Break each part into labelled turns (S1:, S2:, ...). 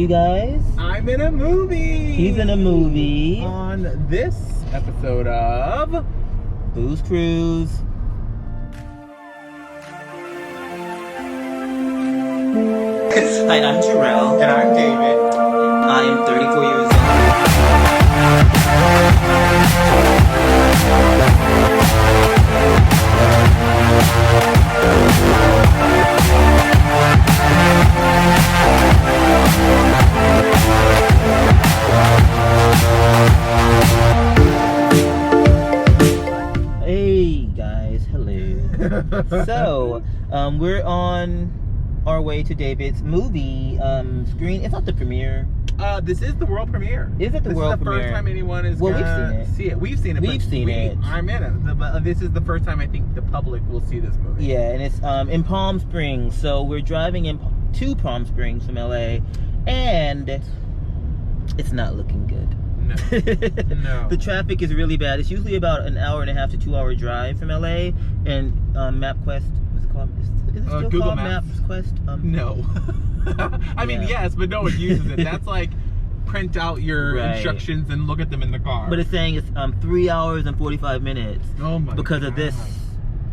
S1: You guys?
S2: I'm in a movie.
S1: He's in a movie.
S2: On this episode of
S1: BoosCruize. Hi, I'm Jarrell.
S2: And I'm David.
S1: I am 34 years old. Hey guys, hello. So, we're on our way to David's movie screen. It's not the premiere.
S2: This is the world premiere.
S1: Is it the world premiere?
S2: This is the first time anyone is gonna see it. We've seen it. I'm in it. This is the first time I think the public will see this movie.
S1: Yeah, and it's in Palm Springs. So we're driving to Palm Springs from LA, and it's not looking good.
S2: No. No.
S1: The traffic is really bad. It's usually about an hour and a half to 2 hour drive from LA, and MapQuest, what's it called? Is it still
S2: Google
S1: called
S2: Maps? No. I mean, yes, but no one uses it. That's like print out your instructions and look at them in the car.
S1: But it's saying it's 3 hours and 45 minutes.
S2: Oh my
S1: because
S2: God.
S1: of this.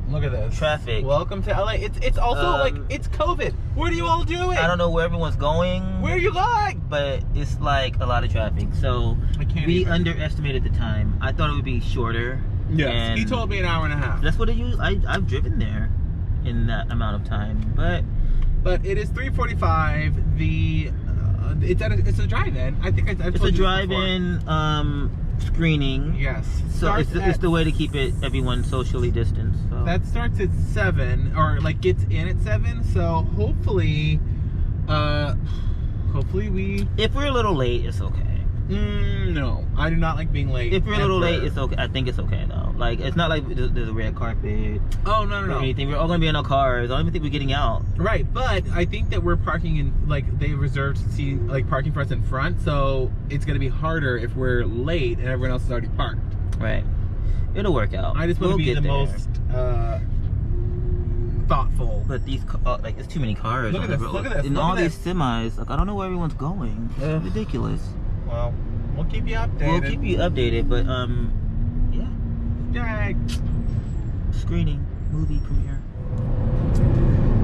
S2: Look at this
S1: traffic.
S2: Welcome to LA. It's also like it's COVID. What are you all doing?
S1: I don't know where everyone's going.
S2: Where are you going?
S1: But it's like a lot of traffic. So we underestimated the time. I thought it would be shorter.
S2: Yes, he told me an hour and a half.
S1: That's what it usually. I've driven there in that amount of time, but
S2: it is 3:45. It's a drive-in. I think it's
S1: a drive-in screening.
S2: Yes.
S1: So it's the way to keep everyone socially distanced. So.
S2: That starts at 7, or like gets in at 7. So hopefully we.
S1: If we're a little late, it's okay.
S2: No, I do not like being late.
S1: If we're a little late, it's okay. I think it's okay though. Like it's not like there's a red carpet.
S2: Oh no.
S1: Or anything. We're all gonna be in our cars. I don't even think we're getting out.
S2: Right, but I think that we're parking in they reserved parking for us in front, so it's gonna be harder if we're late and everyone else is already parked.
S1: Right. It'll work out.
S2: I just want to be the most thoughtful.
S1: But these there's too many cars.
S2: Look at this. Look at this.
S1: And all these semis. Like I don't know where everyone's going. It's ridiculous.
S2: Well, we'll keep you updated.
S1: We'll keep you updated, but
S2: yeah.
S1: Screening, movie premiere.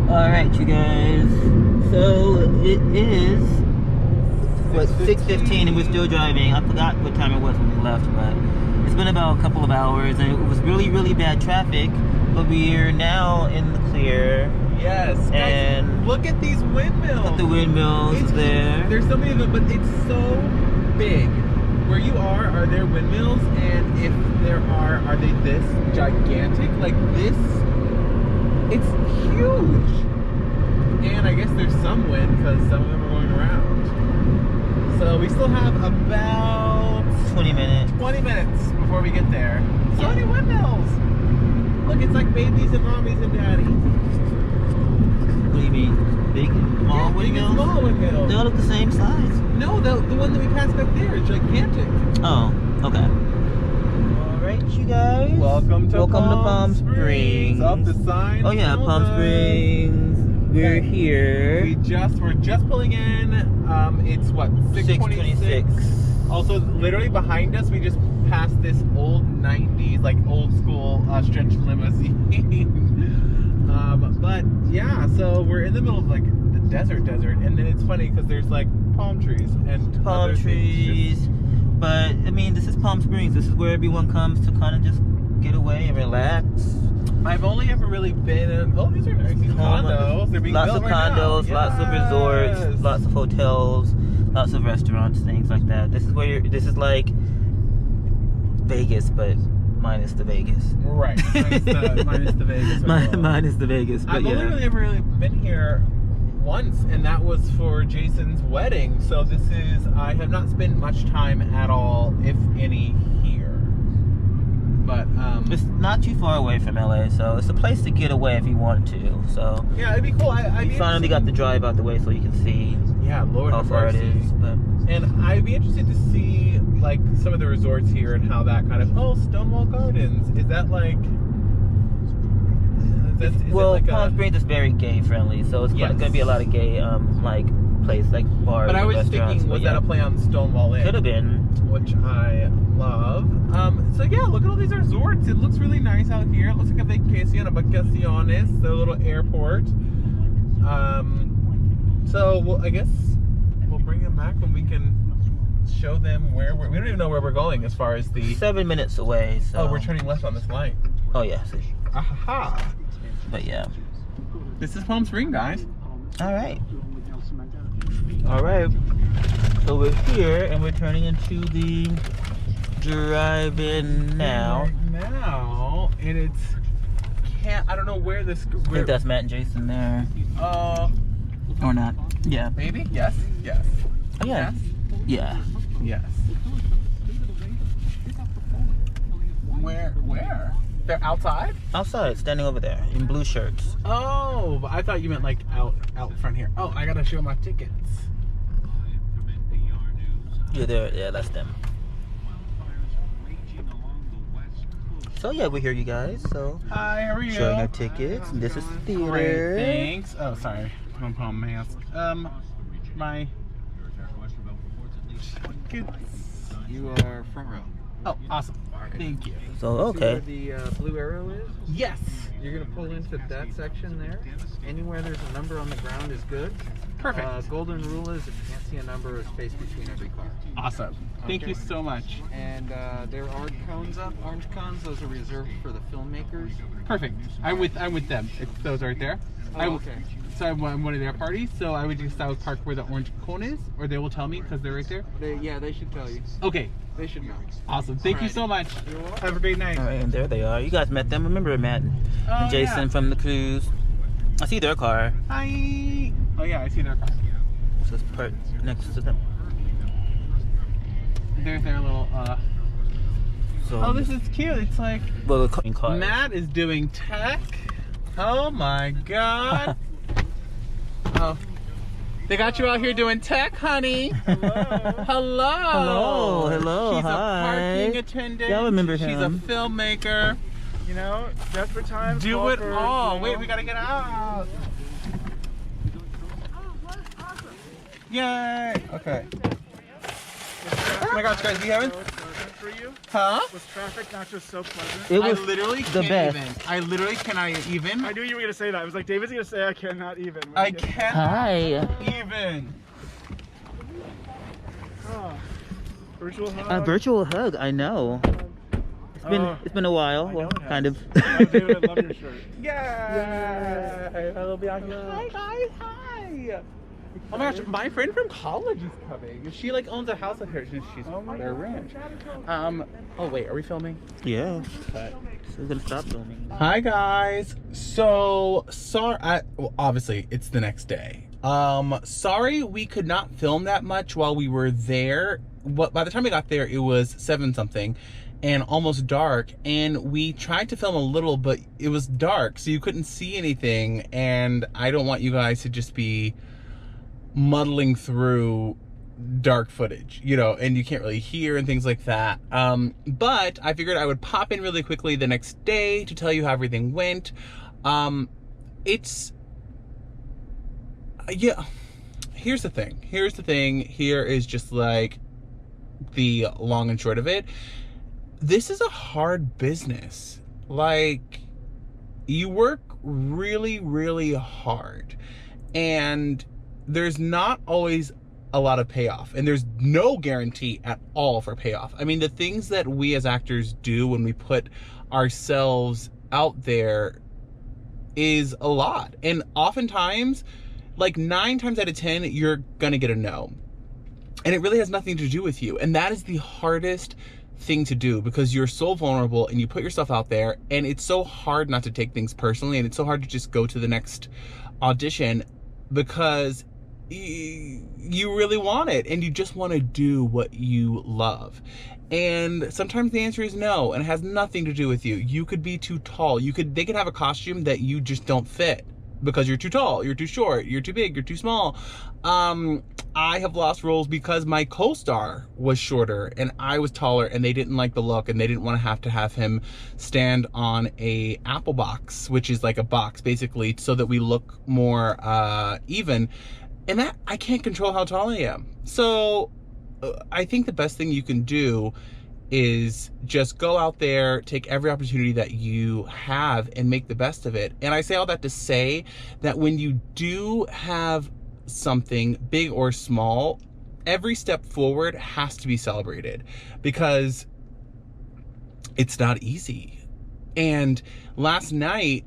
S1: All right, you guys. So it is 6:15, and we're still driving. I forgot what time it was when we left, but it's been about a couple of hours, and it was really, really bad traffic. But we're now in the clear.
S2: Yes,
S1: and
S2: guys, look at these windmills.
S1: Look at the windmills there.
S2: There's so many of them, but it's so big. Where you are there windmills? And if there are they this gigantic? Like this? It's huge. And I guess there's some wind because some of them are going around. So we still have about
S1: 20 minutes.
S2: 20 minutes before we get there. So many windmills. Look, it's like babies and mommies and daddy.
S1: What do you mean? Big and small windmills?
S2: Small windmills.
S1: They all look the same size.
S2: No, the one that we passed back there is gigantic.
S1: Oh, okay. Alright, you guys.
S2: Welcome to
S1: Palm Springs.
S2: Up the sign.
S1: Oh yeah, Palm Springs. We're here.
S2: We're just pulling in. It's what, 6:26. Also, literally behind us, we just passed this old 90s, like old school stretch limousine. But yeah, so we're in the middle of like the desert, and then it's funny because there's like palm trees and
S1: palm trees. But I mean, this is Palm Springs. This is where everyone comes to kind of just get away and relax.
S2: I've only ever really been in. Oh, these are nice condos. They're being
S1: lots
S2: built
S1: of condos, lots of resorts, lots of hotels, lots of restaurants, things like that. This is like Vegas, but minus the Vegas.
S2: Right. Minus the Vegas.
S1: Minus the Vegas. But
S2: I've only ever really been here once, and that was for Jason's wedding. So I have not spent much time at all, if any, here. But
S1: it's not too far away from LA, so it's a place to get away if you want to. So
S2: yeah, it'd be cool.
S1: We finally got the drive out the way so you can see.
S2: Yeah, Lord
S1: how far it is. But
S2: and I'd be interested to see like some of the resorts here and how that kind of Stonewall Gardens, is that like
S1: Palm Springs is very gay friendly, so it's going to be a lot of gay like place, like bars.
S2: But I was
S1: restaurants,
S2: thinking, was that a play on Stonewall Inn?
S1: Could have been.
S2: Which I love. So yeah, look at all these resorts. It looks really nice out here. It looks like a vacaciones, the little airport. So I guess we'll bring them back when we can show them where we don't even know where we're going as far as the
S1: 7 minutes away. So.
S2: Oh, we're turning left on this light.
S1: Oh yeah. See.
S2: Aha.
S1: But yeah.
S2: This is Palm Spring, guys.
S1: All right. All right. So we're here and we're turning into the drive-in now.
S2: Right now, and it's I don't know where this.
S1: I think that's Matt and Jason there. Or not? Yeah.
S2: Maybe. Yes. Yes.
S1: Oh, yeah.
S2: Yes.
S1: Yeah.
S2: Yes. Where? They're outside?
S1: Outside, standing over there in blue shirts.
S2: Oh, but I thought you meant like out front here. Oh, I gotta show my tickets.
S1: Yeah, there. Yeah, that's them. So yeah, we're here, you guys. So
S2: Hi, how are you?
S1: showing our tickets. And this is the theater.
S2: Great, thanks. Oh, sorry. Pom pom mask. My tickets.
S3: You are front row.
S2: Oh, awesome. Thank you.
S1: So
S3: See where
S1: okay.
S3: the blue arrow is?
S2: Yes.
S3: You're going to pull into that section there. Anywhere there's a number on the ground is good.
S2: Perfect.
S3: Golden rule is if you can't see a number, a space between every car.
S2: Awesome. Thank
S3: Okay.
S2: you so much.
S3: And there are cones up, orange cones. Those are reserved for the filmmakers.
S2: Perfect. I'm with them. It's those right there.
S3: Oh, okay.
S2: So I'm one of their parties. So I would just park where the orange cone is, or they will tell me because they're right there.
S3: They should tell you.
S2: Okay.
S3: They should know.
S2: Awesome. Thank you
S3: Alright.
S2: so much.
S3: You're welcome.
S2: Have a great night.
S1: All right, and there they are. You guys met them. Remember Matt and
S2: Oh,
S1: Jason
S2: yeah.
S1: from the cruise? I see their car.
S2: Hi. Oh yeah, I see their car.
S1: So it's part next to them.
S2: There's their little.
S1: So
S2: Oh, this is cute. It's like
S1: well, the car.
S2: Matt is doing tech. Oh my god. Oh. They got you out here doing tech, honey. Hello.
S1: Hello.
S2: She's
S1: Hi.
S2: a parking attendant.
S1: Yeah, I remember
S2: She's
S1: him.
S2: a filmmaker.
S4: You know, desperate times.
S2: Do
S4: call
S2: it
S4: for,
S2: all.
S4: you know,
S2: Wait, we gotta get out. Yay. Okay. Oh my gosh, guys, we haven't.
S4: So pleasant for you?
S2: Huh?
S4: Was traffic not just so pleasant?
S1: It was
S2: I literally
S1: the
S2: can't
S1: best.
S2: even. I literally cannot even.
S4: I knew you were gonna say that. I was like, David's gonna say I cannot even.
S2: I can't
S1: Hi.
S2: even.
S4: Oh. Virtual hug.
S1: A virtual hug. I know.
S4: Oh.
S1: It's been a while.
S4: I know
S1: Well,
S4: it has.
S1: kind of.
S4: Oh, David, I love your shirt.
S2: Yay! Hello, Bianca. Hi, guys. Hi. Oh my gosh, my friend from college is coming. She like owns a house with her since she's their ranch. Oh wait, are we filming?
S1: Yeah.
S2: Okay.
S1: So we're gonna stop filming.
S2: Hi guys. So sorry. Well, obviously it's the next day. Sorry we could not film that much while we were there. By the time we got there, it was 7 something. And almost dark, and we tried to film a little, but it was dark, so you couldn't see anything, and I don't want you guys to just be muddling through dark footage, you know, and you can't really hear and things like that. But I figured I would pop in really quickly the next day to tell you how everything went. Yeah, here's the thing. Here is just like the long and short of it. This is a hard business. Like, you work really, really hard, and there's not always a lot of payoff, and there's no guarantee at all for payoff. I mean, the things that we as actors do when we put ourselves out there is a lot, and oftentimes, like 9 times out of 10, you're gonna get a no, and it really has nothing to do with you, and that is the hardest thing to do, because you're so vulnerable and you put yourself out there, and it's so hard not to take things personally, and it's so hard to just go to the next audition because you really want it and you just want to do what you love. And sometimes the answer is no, and it has nothing to do with you. You could be too tall. They could have a costume that you just don't fit because you're too tall, you're too short, you're too big, you're too small. I have lost roles because my co-star was shorter and I was taller, and they didn't like the look, and they didn't want to have him stand on a apple box, which is like a box basically, so that we look more even. And that, I can't control how tall I am. So I think the best thing you can do is just go out there, take every opportunity that you have and make the best of it. And I say all that to say that when you do have something big or small, every step forward has to be celebrated, because it's not easy. And last night,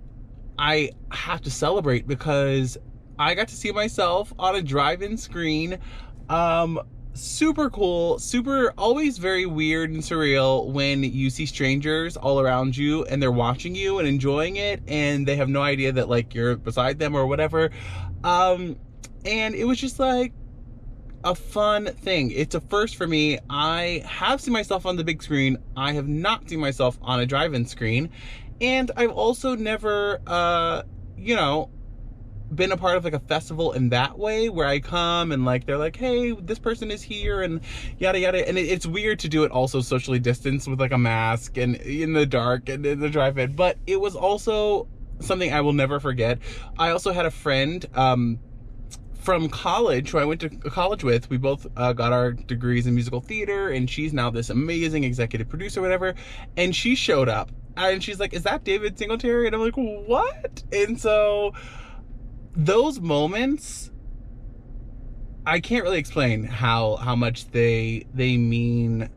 S2: I have to celebrate because I got to see myself on a drive-in screen. Super cool, always very weird and surreal when you see strangers all around you and they're watching you and enjoying it, and they have no idea that like you're beside them or whatever. And it was just like a fun thing. It's a first for me. I have seen myself on the big screen. I have not seen myself on a drive-in screen. And I've also never, you know, been a part of like a festival in that way, where I come and like they're like, hey, this person is here and yada yada. And it's weird to do it also socially distanced with like a mask and in the dark and in the drive-in, but it was also something I will never forget. I also had a friend from college who I went to college with. We both got our degrees in musical theater, and she's now this amazing executive producer, whatever. And she showed up and she's like, is that David Singletary? And I'm like, what? And so those moments, I can't really explain how much they mean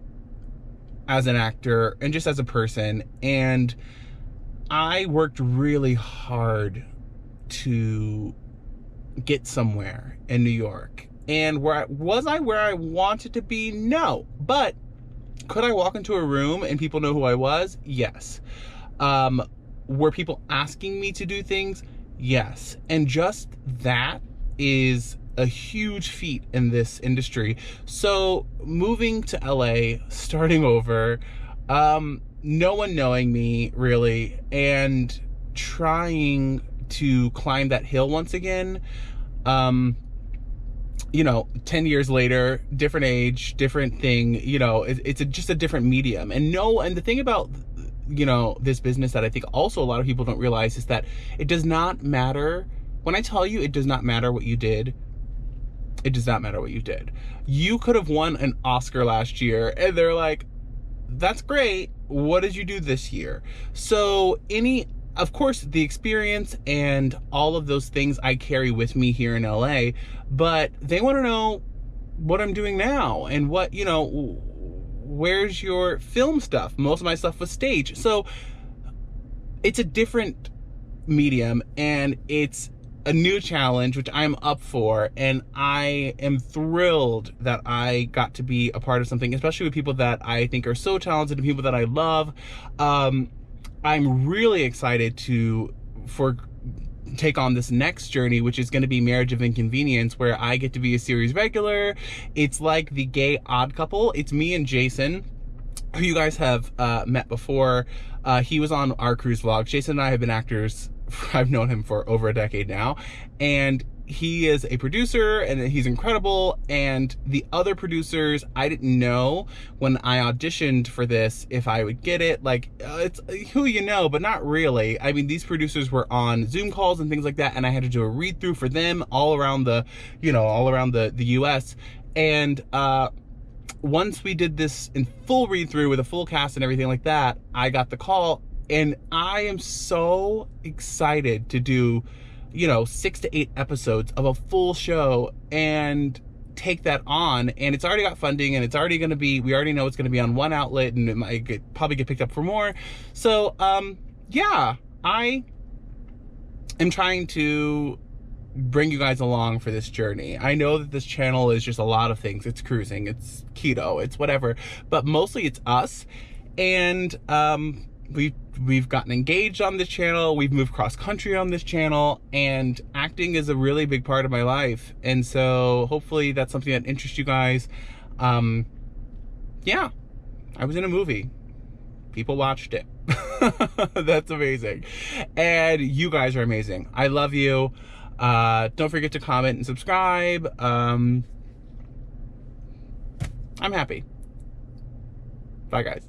S2: as an actor and just as a person. And I worked really hard to get somewhere in New York. And was I where I wanted to be? No. But could I walk into a room and people know who I was? Yes. Were people asking me to do things? Yes. And just that is a huge feat in this industry. So moving to LA, starting over, no one knowing me really, and trying to climb that hill once again, you know, 10 years later, different age, different thing, you know, it's just a different medium. And the thing about, you know, this business that I think also a lot of people don't realize is that it does not matter. When I tell you it does not matter what you did, it does not matter what you did. You could have won an Oscar last year and they're like, that's great. What did you do this year? So of course, the experience and all of those things I carry with me here in LA, but they want to know what I'm doing now and what, you know, where's your film stuff? Most of my stuff was stage. So it's a different medium and it's a new challenge, which I'm up for. And I am thrilled that I got to be a part of something, especially with people that I think are so talented and people that I love. I'm really excited to take on this next journey, which is going to be Marriage of Inconvenience, where I get to be a series regular. It's like the gay odd couple. It's me and Jason, who you guys have met before. He was on our cruise vlog. Jason and I have been actors. I've known him for over a decade now, and he is a producer and he's incredible. And the other producers, I didn't know when I auditioned for this if I would get it. Like, it's who you know, but not really. I mean, these producers were on Zoom calls and things like that, and I had to do a read through for them all around the, you know, all around the US. And once we did this in full read through with a full cast and everything like that, I got the call, and I am so excited to do, you know, 6 to 8 episodes of a full show and take that on. And it's already got funding, and it's already going to be, we already know it's going to be on one outlet, and it might probably get picked up for more. So yeah, I am trying to bring you guys along for this journey. I know that this channel is just a lot of things. It's cruising, it's keto, it's whatever, but mostly it's us. And we've gotten engaged on this channel, we've moved cross country on this channel, and acting is a really big part of my life. And so hopefully that's something that interests you guys. Yeah, I was in a movie. People watched it. That's amazing. And you guys are amazing. I love you. Don't forget to comment and subscribe. I'm happy. Bye, guys.